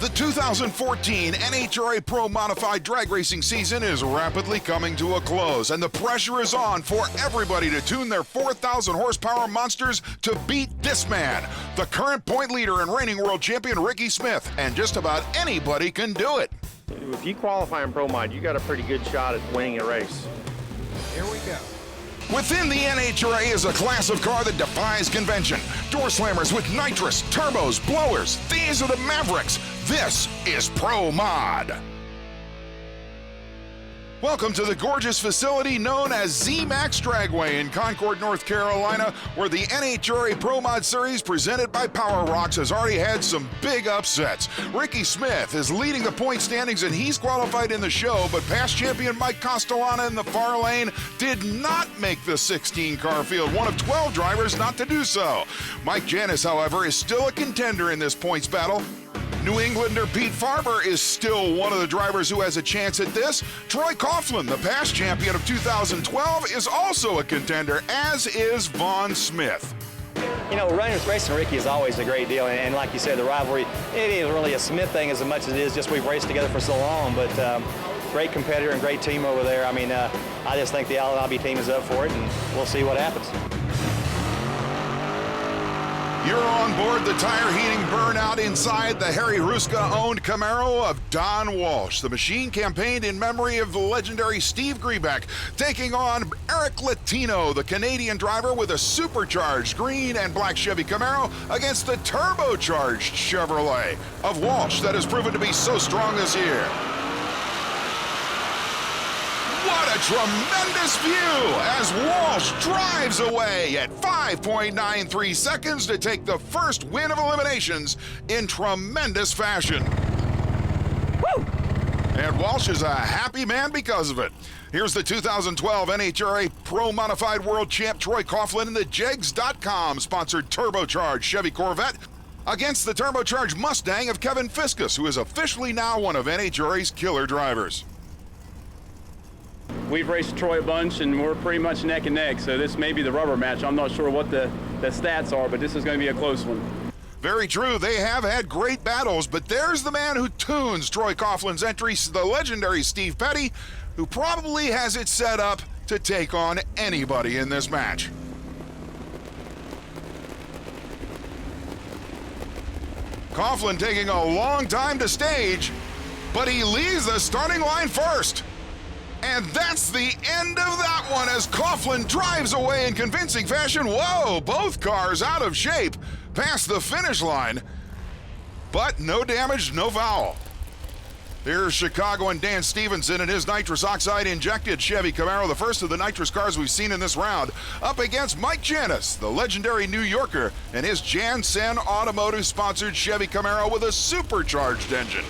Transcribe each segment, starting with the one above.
The 2014 NHRA Pro Modified Drag Racing season is rapidly coming to a close, and the pressure is on for everybody to tune their 4,000 horsepower monsters to beat this man, the current point leader and reigning world champion Ricky Smith, and just about anybody can do it. If you qualify in Pro Mod, you got a pretty good shot at winning a race. Here we go. Within the NHRA is a class of car that defies convention. Door slammers with nitrous, turbos, blowers. These are the Mavericks. This is Pro Mod. Welcome to the gorgeous facility known as Z-Max Dragway in Concord, North Carolina, where the NHRA Pro Mod Series presented by Power Rocks has already had some big upsets. Ricky Smith is leading the point standings and he's qualified in the show, but past champion Mike Castellana in the far lane did not make the 16-car field, one of 12 drivers not to do so. Mike Janis, however, is still a contender in this points battle. New Englander Pete Farber is still one of the drivers who has a chance at this. Troy Coughlin, the past champion of 2012, is also a contender, as is Vaughn Smith. You know, running with racing Ricky is always a great deal, and like you said, the rivalry, it ain't really a Smith thing as much as it is just we've raced together for so long, but great competitor and great team over there. I mean, I just think the Allen Abbey team is up for it, and we'll see what happens. You're on board the tire heating burnout inside the Harry Ruska-owned Camaro of Don Walsh. The machine campaigned in memory of the legendary Steve Grebeck, taking on Eric Latino, the Canadian driver with a supercharged green and black Chevy Camaro against the turbocharged Chevrolet of Walsh that has proven to be so strong this year. What a tremendous view as Walsh drives away at 5.93 seconds to take the first win of eliminations in tremendous fashion. Woo! And Walsh is a happy man because of it. Here's the 2012 NHRA Pro Modified World Champ Troy Coughlin in the Jegs.com sponsored turbocharged Chevy Corvette against the turbocharged Mustang of Kevin Fiskus, who is officially now one of NHRA's killer drivers. We've raced Troy a bunch, and we're pretty much neck and neck, so this may be the rubber match. I'm not sure what the stats are, but this is going to be a close one. Very true. They have had great battles, but there's the man who tunes Troy Coughlin's entry, the legendary Steve Petty, who probably has it set up to take on anybody in this match. Coughlin taking a long time to stage, but he leaves the starting line first. And that's the end of that one as Coughlin drives away in convincing fashion. Whoa, both cars out of shape past the finish line, but no damage, no foul. Here's Chicagoan Dan Stevenson and his nitrous oxide injected Chevy Camaro, the first of the nitrous cars we've seen in this round, up against Mike Janis, the legendary New Yorker, and his Jansen Automotive sponsored Chevy Camaro with a supercharged engine.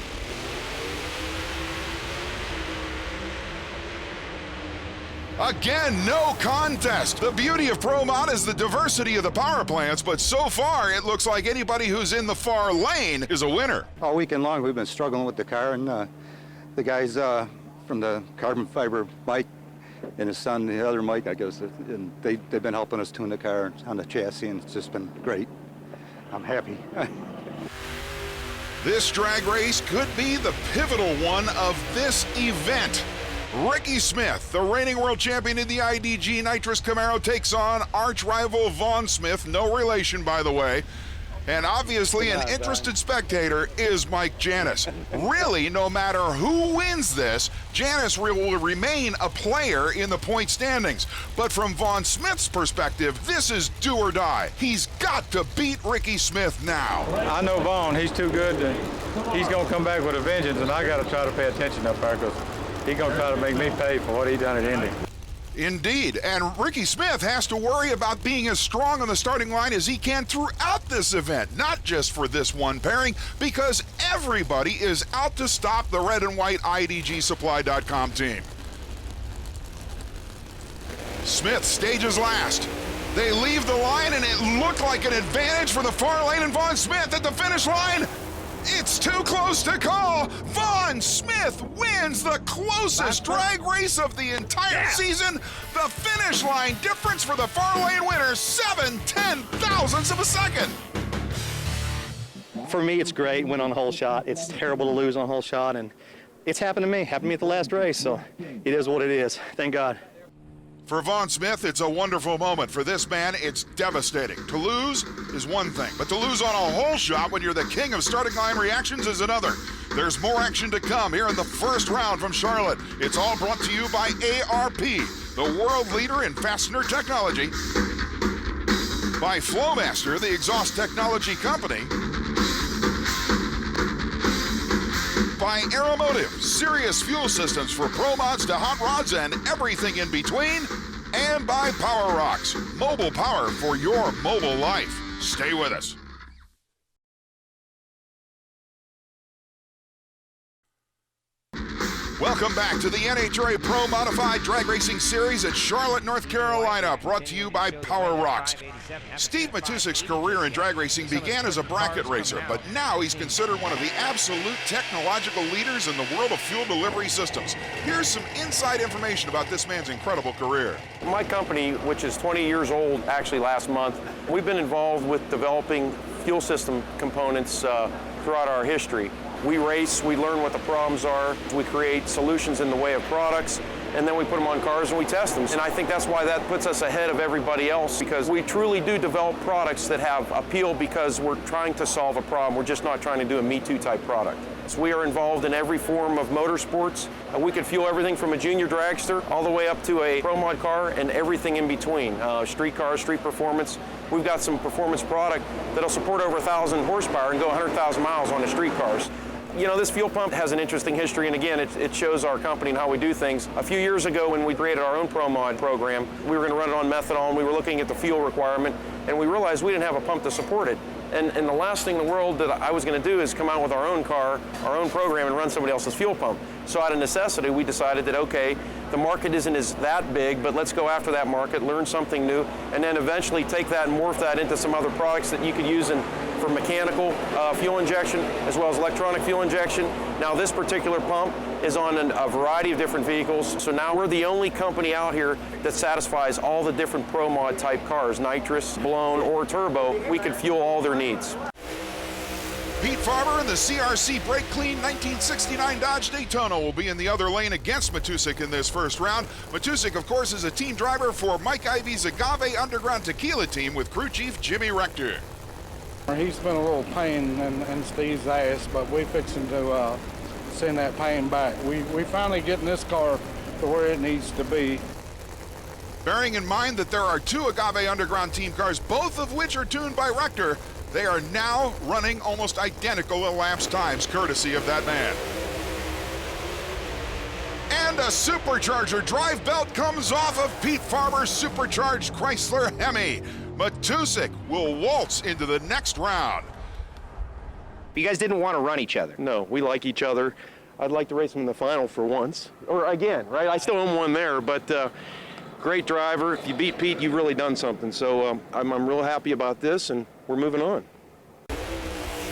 Again, no contest. The beauty of Pro Mod is the diversity of the power plants, but so far it looks like anybody who's in the far lane is a winner. All weekend long we've been struggling with the car, and the guys from the carbon fiber, Mike and his son, the other Mike, I guess, and they've been helping us tune the car on the chassis, and it's just been great. I'm happy. This drag race could be the pivotal one of this event. Ricky Smith, the reigning world champion in the IDG Nitrous Camaro, takes on arch rival Vaughn Smith, no relation by the way. And obviously an interested spectator is Mike Janis. Really, no matter who wins this, Janis will remain a player in the point standings. But from Vaughn Smith's perspective, this is do or die. He's got to beat Ricky Smith now. I know Vaughn, he's too good. He's going to come back with a vengeance, and I got to try to pay attention up there because he's going to try to make me pay for what he done at Indy. Indeed, and Ricky Smith has to worry about being as strong on the starting line as he can throughout this event, not just for this one pairing, because everybody is out to stop the red and white IDGsupply.com team. Smith stages last. They leave the line, and it looked like an advantage for the far lane and Vaughn Smith at the finish line. It's too close to call. Vaughn Smith wins the closest drag race of the entire season. The finish line difference for the far lane winner, 7/10,000ths of a second. For me, it's great, win on the whole shot. It's terrible to lose on a whole shot, and it's happened to me. Happened to me at the last race, so it is what it is. Thank God. For Vaughn Smith, it's a wonderful moment. For this man, it's devastating. To lose is one thing, but to lose on a whole shot when you're the king of starting line reactions is another. There's more action to come here in the first round from Charlotte. It's all brought to you by ARP, the world leader in fastener technology, by Flowmaster, the exhaust technology company, by Aeromotive, serious fuel systems for pro mods to hot rods and everything in between, and by Power Rocks, mobile power for your mobile life. Stay with us. Welcome back to the NHRA Pro Modified Drag Racing Series at Charlotte, North Carolina, brought to you by Power Rocks. Steve Matusik's career in drag racing began as a bracket racer, but now he's considered one of the absolute technological leaders in the world of fuel delivery systems. Here's some inside information about this man's incredible career. My company, which is 20 years old actually last month, we've been involved with developing fuel system components throughout our history. We race, we learn what the problems are, we create solutions in the way of products, and then we put them on cars and we test them. And I think that's why that puts us ahead of everybody else, because we truly do develop products that have appeal because we're trying to solve a problem. We're just not trying to do a Me Too type product. So we are involved in every form of motorsports. We can fuel everything from a junior dragster all the way up to a pro mod car and everything in between. Street cars, street performance. We've got some performance product that'll support over 1,000 horsepower and go 100,000 miles on the street cars. You know, this fuel pump has an interesting history, and again, it shows our company and how we do things. A few years ago, when we created our own Pro Mod program, we were going to run it on methanol, and we were looking at the fuel requirement, and we realized we didn't have a pump to support it. And the last thing in the world that I was going to do is come out with our own car, our own program, and run somebody else's fuel pump. So out of necessity, we decided that, okay, the market isn't that big, but let's go after that market, learn something new, and then eventually take that and morph that into some other products that you could use for mechanical fuel injection as well as electronic fuel injection. Now this particular pump is on a variety of different vehicles. So now we're the only company out here that satisfies all the different Pro Mod type cars, nitrous, blown, or turbo. We can fuel all their needs. Pete Farber in the CRC Brake Clean 1969 Dodge Daytona will be in the other lane against Matusik in this first round. Matusik, of course, is a team driver for Mike Ivey's Agave Underground Tequila team with crew chief Jimmy Rector. He's been a little pain in Steve's ass, but we're fixing to send that pain back. We finally getting this car to where it needs to be. Bearing in mind that there are two Agave Underground team cars, both of which are tuned by Rector, they are now running almost identical elapsed times, courtesy of that man. And a supercharger drive belt comes off of Pete Farber's supercharged Chrysler Hemi. Matusik will waltz into the next round. You guys didn't want to run each other. No, we like each other. I'd like to race him in the final for once. Or again, right? I still own one there, but great driver. If you beat Pete, you've really done something. So I'm real happy about this, and we're moving on.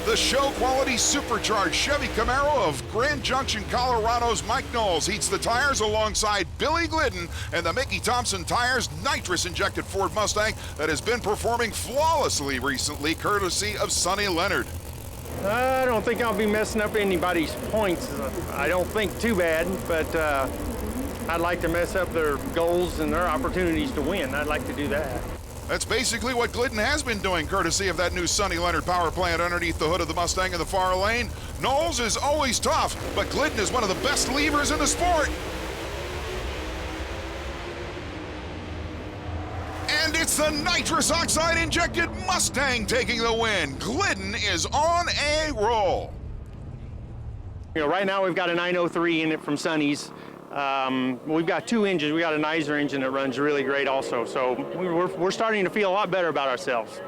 The show quality supercharged Chevy Camaro of Grand Junction, Colorado's Mike Knowles heats the tires alongside Billy Glidden and the Mickey Thompson Tires nitrous injected Ford Mustang that has been performing flawlessly recently, courtesy of Sonny Leonard. I don't think I'll be messing up anybody's points. I don't think too bad, but I'd like to mess up their goals and their opportunities to win. I'd like to do that. That's basically what Glidden has been doing, courtesy of that new Sonny Leonard power plant underneath the hood of the Mustang in the far lane. Knowles is always tough, but Glidden is one of the best levers in the sport. And it's the nitrous oxide injected Mustang taking the win. Glidden is on a roll. You know, right now we've got a 903 in it from Sonny's. We've got two engines. We got a Nizer engine that runs really great also. So we're starting to feel a lot better about ourselves.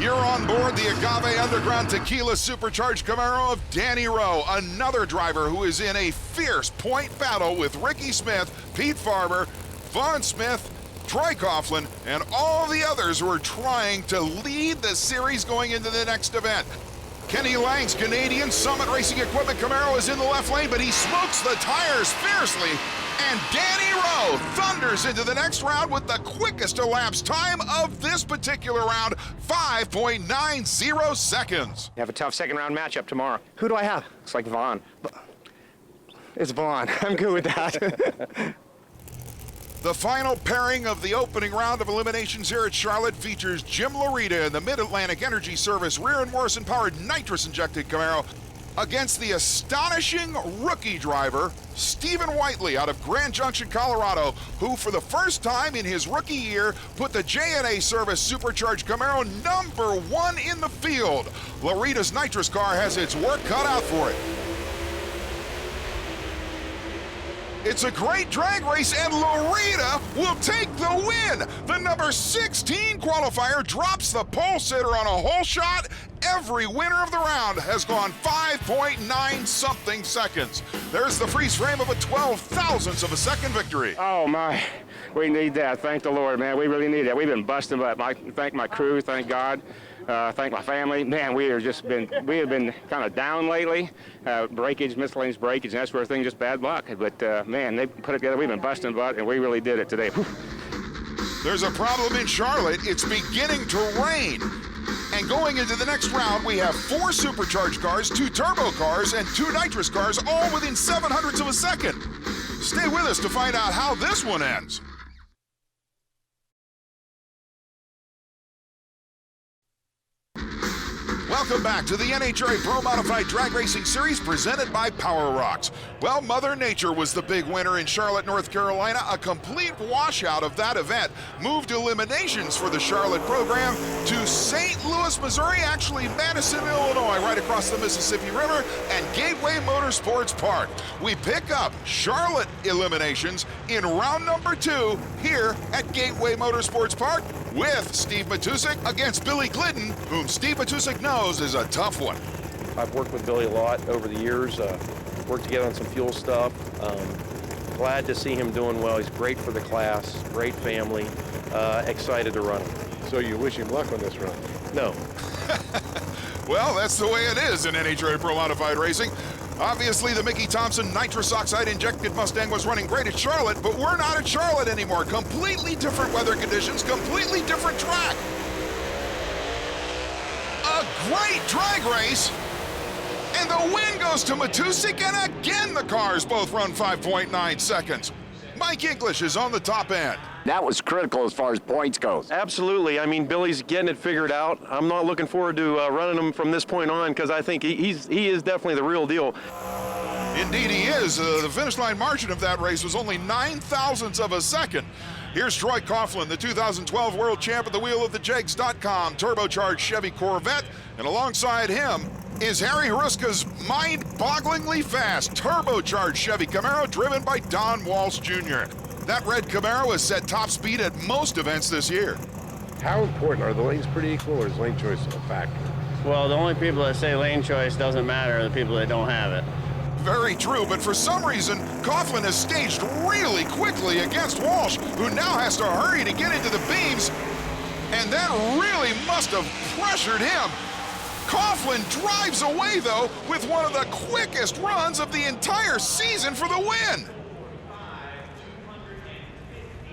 You're on board the Agave Underground Tequila Supercharged Camaro of Danny Rowe, another driver who is in a fierce point battle with Ricky Smith, Pete Farber, Vaughn Smith, Troy Coughlin, and all the others who are trying to lead the series going into the next event. Kenny Lang's Canadian Summit Racing Equipment Camaro is in the left lane, but he smokes the tires fiercely And Danny Rowe thunders into the next round with the quickest elapsed time of this particular round, 5.90 seconds. You have a tough second round matchup tomorrow. Who do I have? Looks like Vaughn. It's Vaughn. I'm good with that. The final pairing of the opening round of eliminations here at Charlotte features Jim Larita in the Mid-Atlantic Energy Service rear and Morrison-powered nitrous-injected Camaro against the astonishing rookie driver, Stephen Whiteley out of Grand Junction, Colorado, who for the first time in his rookie year put the J&A Service supercharged Camaro #1 in the field. Larita's nitrous car has its work cut out for it. It's a great drag race, and Larita will take the win. The number 16 qualifier drops the pole sitter on a hole shot. Every winner of the round has gone 5.9 something seconds. There's the freeze frame of a 12,000th of a second victory. Oh my, we need that. Thank the Lord, man. We really need that. We've been busting, but thank my crew, thank God. Thank my family. Man, we have been kind of down lately. Breakage, miscellaneous breakage, and that sort of thing, just bad luck. But man, they put it together. We've been busting butt, and we really did it today. There's a problem in Charlotte. It's beginning to rain. And going into the next round, we have 4 supercharged cars, 2 turbo cars, and 2 nitrous cars, all within 700ths of a second. Stay with us to find out how this one ends. Welcome back to the NHRA Pro Modified Drag Racing Series presented by Power Rocks. Well, Mother Nature was the big winner in Charlotte, North Carolina. A complete washout of that event moved eliminations for the Charlotte program to St. Louis, Missouri, actually Madison, Illinois, right across the Mississippi River, and Gateway Motorsports Park. We pick up Charlotte eliminations in round number 2 here at Gateway Motorsports Park with Steve Matusik against Billy Glidden, whom Steve Matusik knows is a tough one. I've worked with Billy a lot over the years, worked together on some fuel stuff. Glad to see him doing well. He's great for the class, great family, excited to run him. So you wish him luck on this run? No. Well, that's the way it is in NHRA Pro Modified Racing. Obviously, the Mickey Thompson nitrous oxide injected Mustang was running great at Charlotte, but we're not at Charlotte anymore. Completely different weather conditions, completely different track. A great drag race, and the win goes to Matusik, and again the cars both run 5.9 seconds. Mike English is on the top end. That was critical as far as points goes. Absolutely. I mean, Billy's getting it figured out. I'm not looking forward to running him from this point on because I think he is definitely the real deal. Indeed he is. The finish line margin of that race was only 9,000ths of a second. Here's Troy Coughlin, the 2012 world champ at the wheel of the Jegs.com turbocharged Chevy Corvette, and alongside him is Harry Haruska's mind-bogglingly fast turbocharged Chevy Camaro driven by Don Walsh Jr. That red Camaro has set top speed at most events this year. How important are the lanes pretty equal, or is lane choice a factor? Well, the only people that say lane choice doesn't matter are the people that don't have it. Very true, but for some reason, Coughlin has staged really quickly against Walsh, who now has to hurry to get into the beams, and that really must have pressured him. Coughlin drives away, though, with one of the quickest runs of the entire season for the win.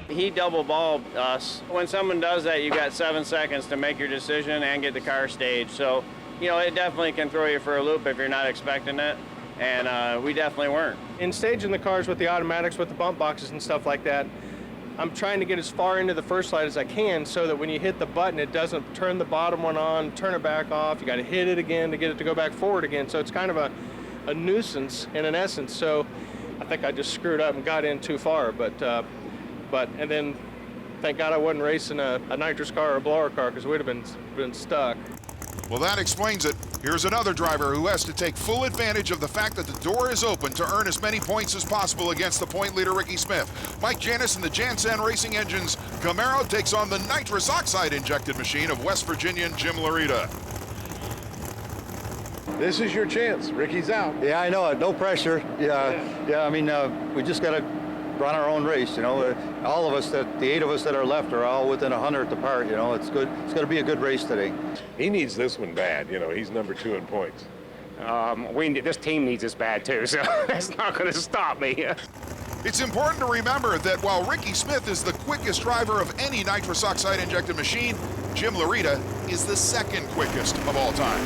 He double balled us. When someone does that, you got 7 seconds to make your decision and get the car staged. So, you know, it definitely can throw you for a loop if you're not expecting it, and we definitely weren't. In staging the cars with the automatics, with the bump boxes and stuff like that, I'm trying to get as far into the first light as I can so that when you hit the button, it doesn't turn the bottom one on, turn it back off. You got to hit it again to get it to go back forward again. So it's kind of a nuisance in an essence. So I think I just screwed up and got in too far. And then thank God I wasn't racing a nitrous car or a blower car because we'd have been stuck. Well, that explains it. Here's another driver who has to take full advantage of the fact that the door is open to earn as many points as possible against the point leader, Ricky Smith. Mike Janis and the Jansen Racing Engines Camaro takes on the nitrous oxide injected machine of West Virginian Jim Larita. This is your chance. Ricky's out. Yeah, I know it. No pressure. Yeah. I mean, we just got to run our own race, you know. All of us, the 8 of us that are left, are all within 100th apart, you know. It's good. It's going to be a good race today. He needs this one bad. You know, he's number 2 in points. This team needs us bad too, so that's not going to stop me. It's important to remember that while Ricky Smith is the quickest driver of any nitrous oxide injected machine, Jim Larita is the second quickest of all time.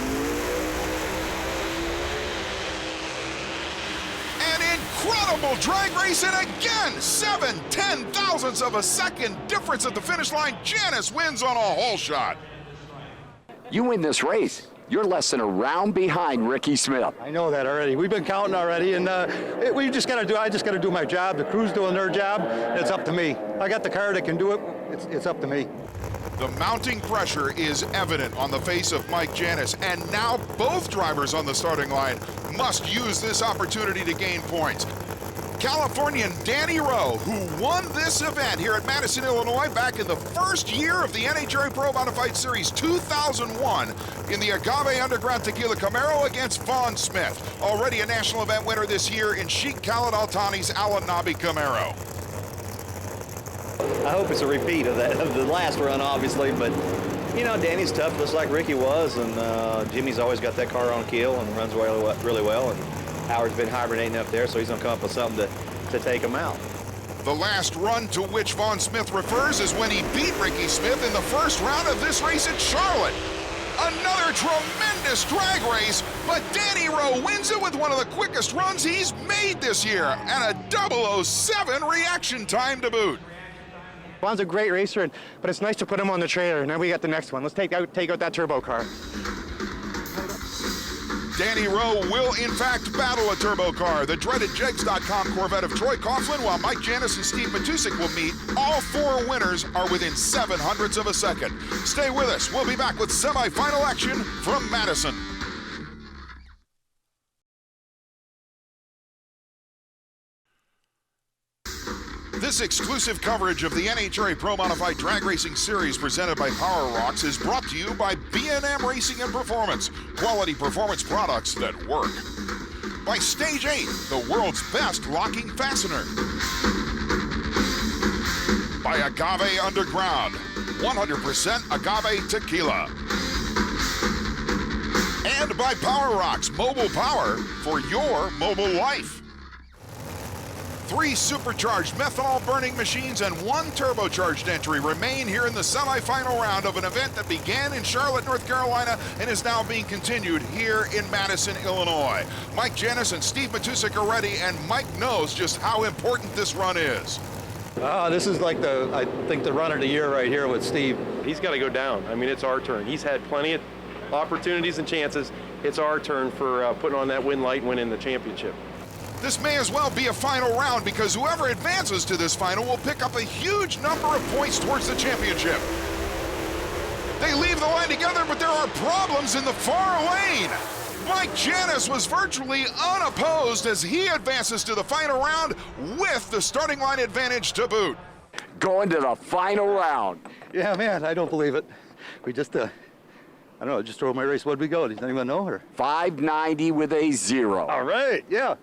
An incredible drag race, and again, 7/10,000ths of a second difference at the finish line. Janis wins on a hole shot. You win this race, you're less than a round behind Ricky Smith. I know that already. We've been counting already, and I just got to do my job. The crew's doing their job. It's up to me. I got the car that can do it. It's up to me. The mounting pressure is evident on the face of Mike Janis, and now both drivers on the starting line must use this opportunity to gain points. Californian Danny Rowe, who won this event here at Madison, Illinois back in the first year of the NHRA Pro Modified Series 2001 in the Agave Underground Tequila Camaro against Vaughn Smith, already a national event winner this year in Sheikh Khaled Al-Thani's Al-Anabi Camaro. I hope it's a repeat of the last run, obviously, but you know, Danny's tough just like Ricky was, and Jimmy's always got that car on kill and runs really well, and Howard's been hibernating up there, so he's going to come up with something to take him out. The last run to which Vaughn Smith refers is when he beat Ricky Smith in the first round of this race at Charlotte. Another tremendous drag race, but Danny Rowe wins it with one of the quickest runs he's made this year, and a 007 reaction time to boot. Vaughn's a great racer, but it's nice to put him on the trailer. Now we got the next one. Let's take out that turbo car. Danny Rowe will, in fact, battle a turbo car, the dreaded Jegs.com Corvette of Troy Coughlin, while Mike Janis and Steve Matusik will meet. All four winners are within 0.07 of a second. Stay with us. We'll be back with semifinal action from Madison. This exclusive coverage of the NHRA Pro Modified Drag Racing Series presented by Power Rocks is brought to you by B&M Racing and Performance, quality performance products that work. By Stage 8, the world's best locking fastener. By Agave Underground, 100% agave tequila. And by Power Rocks, mobile power for your mobile life. 3 supercharged methanol burning machines and 1 turbocharged entry remain here in the semifinal round of an event that began in Charlotte, North Carolina and is now being continued here in Madison, Illinois. Mike Janis and Steve Matusik are ready, and Mike knows just how important this run is. This is like I think the run of the year right here with Steve. He's got to go down. I mean, it's our turn. He's had plenty of opportunities and chances. It's our turn for putting on that win light and winning the championship. This may as well be a final round because whoever advances to this final will pick up a huge number of points towards the championship. They leave the line together, but there are problems in the far lane. Mike Janis was virtually unopposed as he advances to the final round with the starting line advantage to boot. Going to the final round. Yeah, man, I don't believe it. We just, I don't know, just drove my race. What'd we go? Does anyone know? Or 590 with a 0. All right, yeah.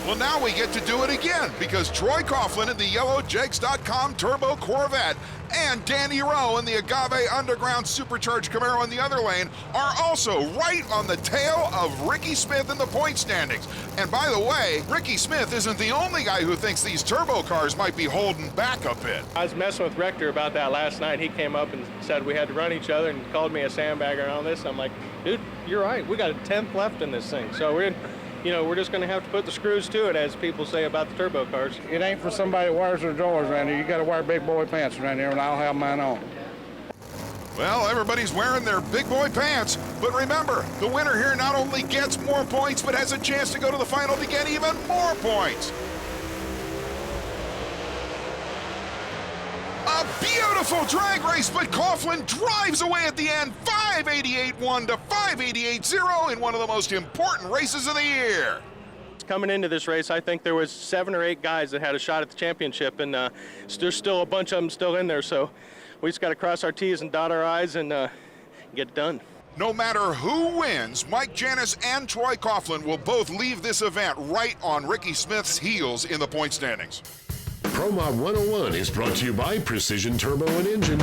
Well, now we get to do it again because Troy Coughlin in the yellow Jegs.com Turbo Corvette and Danny Rowe in the Agave Underground Supercharged Camaro in the other lane are also right on the tail of Ricky Smith in the point standings. And by the way, Ricky Smith isn't the only guy who thinks these turbo cars might be holding back a bit. I was messing with Rector about that last night. He came up and said we had to run each other and called me a sandbagger and all this. I'm like, dude, you're right. We got a 10th left in this thing. So we're just going to have to put the screws to it, as people say about the turbo cars. It ain't for somebody that wears their drawers around here. You got to wear big boy pants around here, and I'll have mine on. Well, everybody's wearing their big boy pants, but remember, the winner here not only gets more points, but has a chance to go to the final to get even more points. A beautiful drag race, but Coughlin drives away at the end, 588-1 to 588-0 in one of the most important races of the year. Coming into this race, I think there was 7 or 8 guys that had a shot at the championship, and there's still a bunch of them still in there, so we just got to cross our T's and dot our I's and get it done. No matter who wins, Mike Janis and Troy Coughlin will both leave this event right on Ricky Smith's heels in the point standings. Pro Mod 101 is brought to you by Precision Turbo and Engine.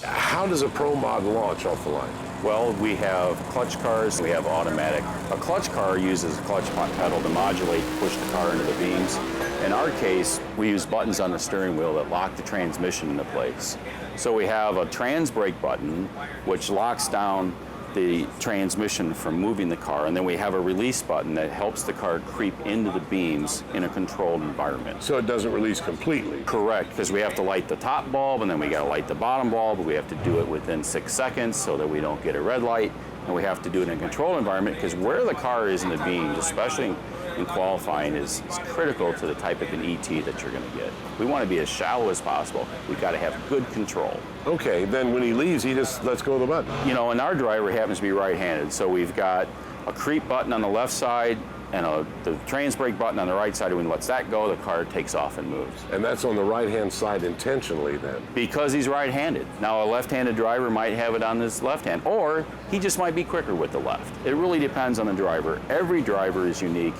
How does a Pro Mod launch off the line? Well, we have clutch cars, we have automatic. A clutch car uses a clutch pedal to modulate, push the car into the beams. In our case, we use buttons on the steering wheel that lock the transmission into place. So we have a trans brake button, which locks down the transmission from moving the car, and then we have a release button that helps the car creep into the beams in a controlled environment. So it doesn't release completely? Correct, because we have to light the top bulb, and then we got to light the bottom bulb, but we have to do it within 6 seconds so that we don't get a red light, and we have to do it in a controlled environment because where the car is in the beams, especially in qualifying, is critical to the type of an ET that you're going to get. We want to be as shallow as possible. We've got to have good control. Okay, then when he leaves, he just lets go of the button. You know, and our driver happens to be right-handed, so we've got a creep button on the left side and the trans brake button on the right side. When he lets that go, the car takes off and moves. And that's on the right-hand side intentionally then? Because he's right-handed. Now, a left-handed driver might have it on his left hand, or he just might be quicker with the left. It really depends on the driver. Every driver is unique,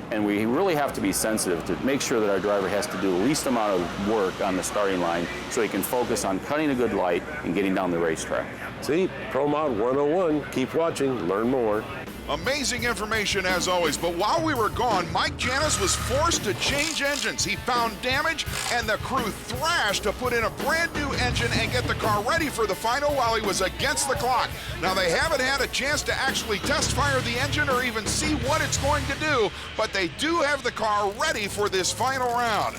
and we really have to be sensitive to make sure that our driver has to do the least amount of work on the starting line so he can focus on cutting a good light and getting down the racetrack. See, Pro Mod 101. Keep watching, learn more. Amazing information as always, but while we were gone, Mike Janis was forced to change engines. He found damage, and the crew thrashed to put in a brand new engine and get the car ready for the final while he was against the clock. Now, they haven't had a chance to actually test fire the engine or even see what it's going to do, but they do have the car ready for this final round.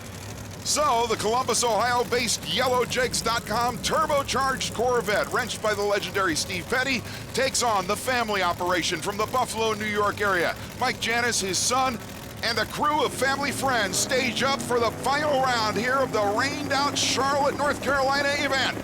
So, the Columbus, Ohio-based YellowJakes.com turbocharged Corvette, wrenched by the legendary Steve Petty, takes on the family operation from the Buffalo, New York area. Mike Janis, his son, and a crew of family friends stage up for the final round here of the rained-out Charlotte, North Carolina event.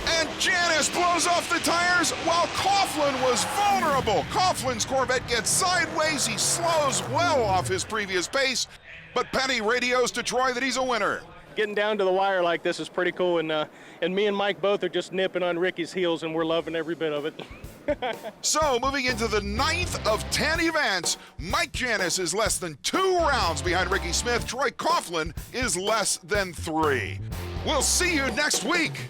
And Janis blows off the tires while Coughlin was vulnerable. Coughlin's Corvette gets sideways. He slows well off his previous pace, but Petty radios to Troy that he's a winner. Getting down to the wire like this is pretty cool, and me and Mike both are just nipping on Ricky's heels, and we're loving every bit of it. So, moving into the 9th of 10 events, Mike Janis is less than 2 rounds behind Ricky Smith. Troy Coughlin is less than 3. We'll see you next week.